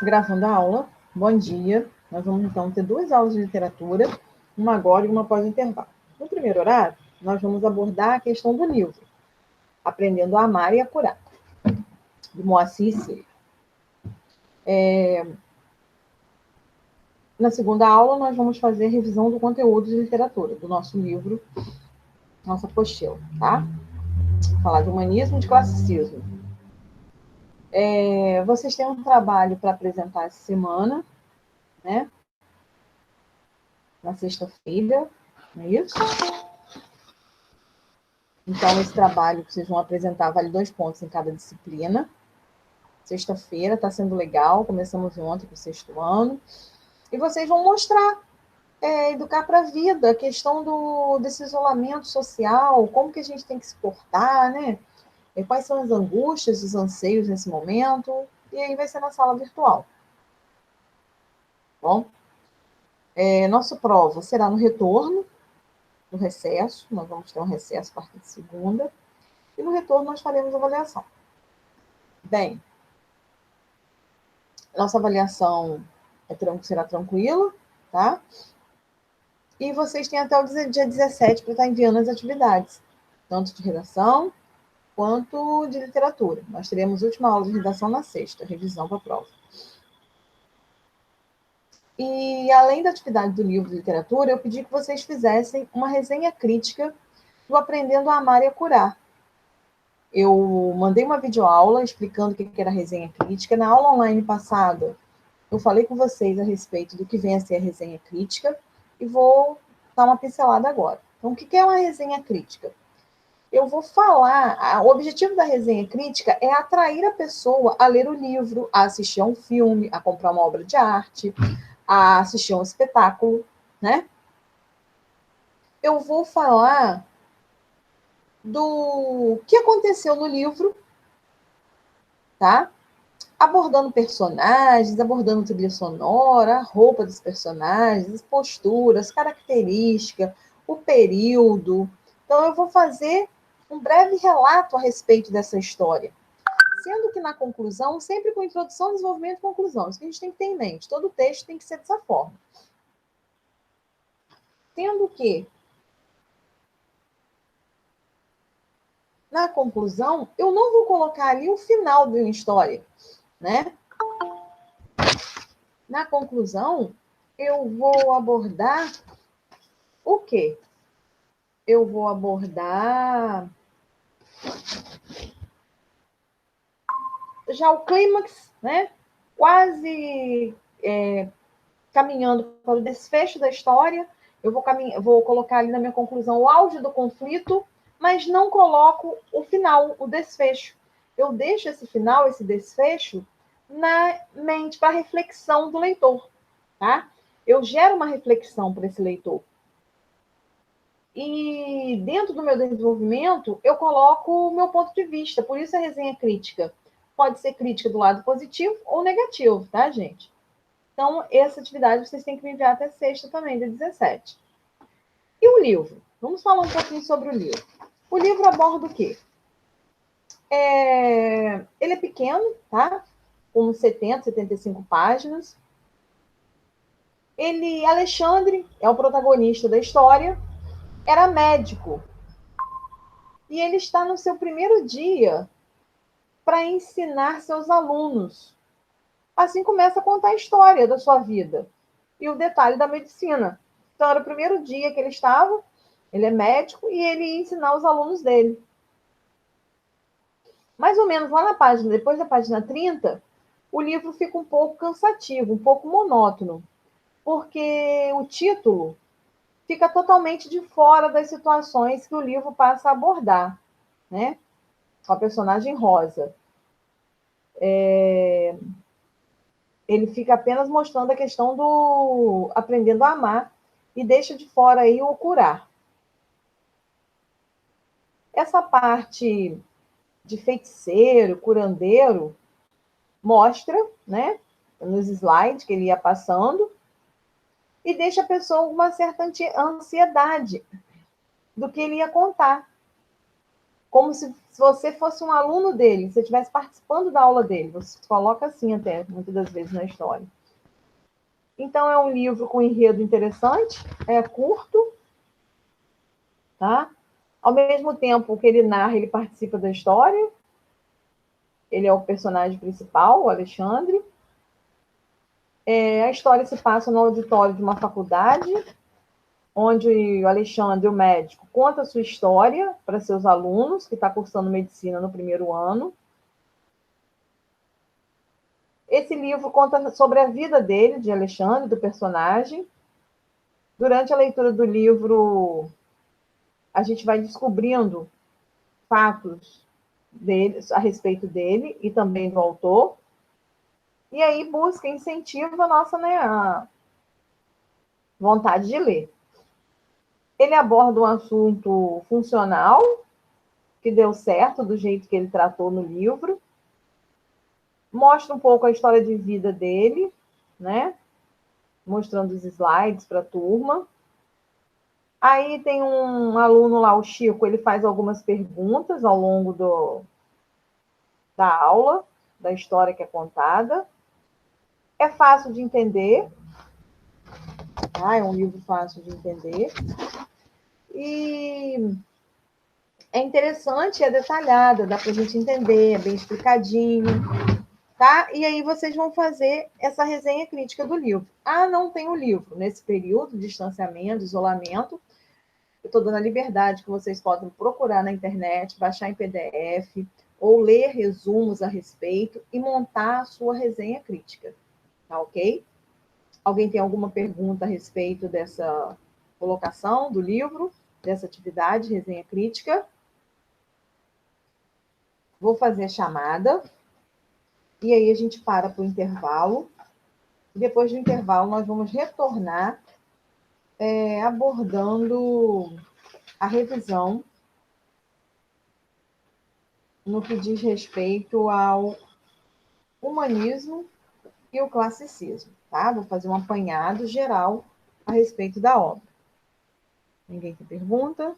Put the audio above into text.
Gravando a aula. Bom dia. Nós vamos, então, ter 2 aulas de literatura, uma agora e uma pós-intervalo. No primeiro horário, nós vamos abordar a questão do livro, Aprendendo a Amar e a Curar, de Moacir Cílio. Na segunda aula, nós vamos fazer a revisão do conteúdo de literatura, do nosso livro, nossa apostila, tá? Falar de humanismo e de classicismo. Vocês têm um trabalho para apresentar essa semana, né? Na sexta-feira, não é isso? Então, esse trabalho que vocês vão apresentar vale 2 pontos em cada disciplina. Sexta-feira, está sendo legal, começamos ontem com o 6º ano. E vocês vão mostrar, educar para a vida, a questão desse isolamento social, como que a gente tem que se portar, né? E quais são as angústias, os anseios nesse momento. E aí vai ser na sala virtual. Bom? Nossa prova será no retorno, no recesso. Nós vamos ter um recesso a partir de segunda. E no retorno nós faremos a avaliação. Bem, nossa avaliação será tranquila, tá? E vocês têm até o dia 17 para estar enviando as atividades, tanto de redação quanto de literatura. Nós teremos a última aula de redação na sexta, revisão para a prova. E, além da atividade do livro de literatura, eu pedi que vocês fizessem uma resenha crítica do Aprendendo a Amar e a Curar. Eu mandei uma videoaula explicando o que era a resenha crítica. Na aula online passada, eu falei com vocês a respeito do que vem a ser a resenha crítica e vou dar uma pincelada agora. Então, o que é uma resenha crítica? Eu vou falar, o objetivo da resenha crítica é atrair a pessoa a ler o livro, a assistir a um filme, a comprar uma obra de arte, a assistir a um espetáculo, né? Eu vou falar do que aconteceu no livro, tá? Abordando personagens, abordando trilha sonora, a roupa dos personagens, as posturas, características, o período. Então, eu vou fazer um breve relato a respeito dessa história. Sendo que na conclusão, sempre com introdução, desenvolvimento e conclusão. Isso que a gente tem que ter em mente. Todo texto tem que ser dessa forma. Tendo que, na conclusão, eu não vou colocar ali o final de uma história, né? Na conclusão, eu vou abordar o quê? Eu vou abordar já o clímax, né? Quase caminhando para o desfecho da história. Eu vou colocar ali na minha conclusão o auge do conflito, mas não coloco o final, o desfecho. Eu deixo esse final, esse desfecho, na mente, para a reflexão do leitor, tá? Eu gero uma reflexão para esse leitor. E dentro do meu desenvolvimento, eu coloco o meu ponto de vista. Por isso a resenha crítica. Pode ser crítica do lado positivo ou negativo, tá, gente? Então, essa atividade vocês têm que me enviar até sexta também, dia 17. E o livro? Vamos falar um pouquinho sobre o livro. O livro aborda o quê? Ele é pequeno, tá? Com 70, 75 páginas. Alexandre, é o protagonista da história, era médico. E ele está no seu primeiro dia para ensinar seus alunos. Assim começa a contar a história da sua vida e o detalhe da medicina. Então, era o primeiro dia que ele estava, ele é médico, e ele ia ensinar os alunos dele. Mais ou menos lá na página, depois da página 30, o livro fica um pouco cansativo, um pouco monótono, porque o título fica totalmente de fora das situações que o livro passa a abordar, né? Com a personagem Rosa. Ele fica apenas mostrando a questão do aprendendo a amar e deixa de fora aí o curar. Essa parte de feiticeiro, curandeiro, mostra, né, nos slides que ele ia passando, e deixa a pessoa com uma certa ansiedade do que ele ia contar. como se você fosse um aluno dele, se você estivesse participando da aula dele. Você coloca assim até, muitas das vezes, na história. Então, é um livro com enredo interessante, é curto, tá? Ao mesmo tempo que ele narra, ele participa da história. Ele é o personagem principal, o Alexandre. A história se passa no auditório de uma faculdade, onde o Alexandre, o médico, conta a sua história para seus alunos, que está cursando medicina no primeiro ano. Esse livro conta sobre a vida dele, de Alexandre, do personagem. Durante a leitura do livro, a gente vai descobrindo fatos dele, a respeito dele e também do autor. E aí busca, incentiva a nossa, né, a vontade de ler. Ele aborda um assunto funcional, que deu certo do jeito que ele tratou no livro. Mostra um pouco a história de vida dele, né? Mostrando os slides para a turma. Aí tem um aluno lá, o Chico, ele faz algumas perguntas ao longo da aula, da história que é contada. É fácil de entender. É um livro fácil de entender. E é interessante, é detalhada, dá para a gente entender, é bem explicadinho, tá? E aí vocês vão fazer essa resenha crítica do livro. Não tem o livro nesse período de distanciamento, de isolamento. Eu estou dando a liberdade que vocês podem procurar na internet, baixar em PDF, ou ler resumos a respeito e montar a sua resenha crítica, tá ok? Alguém tem alguma pergunta a respeito dessa colocação do livro, dessa atividade, resenha crítica? Vou fazer a chamada, e aí a gente para o intervalo. E depois do intervalo, nós vamos retornar abordando a revisão no que diz respeito ao humanismo e o classicismo, tá? Vou fazer um apanhado geral a respeito da obra. Ninguém tem pergunta?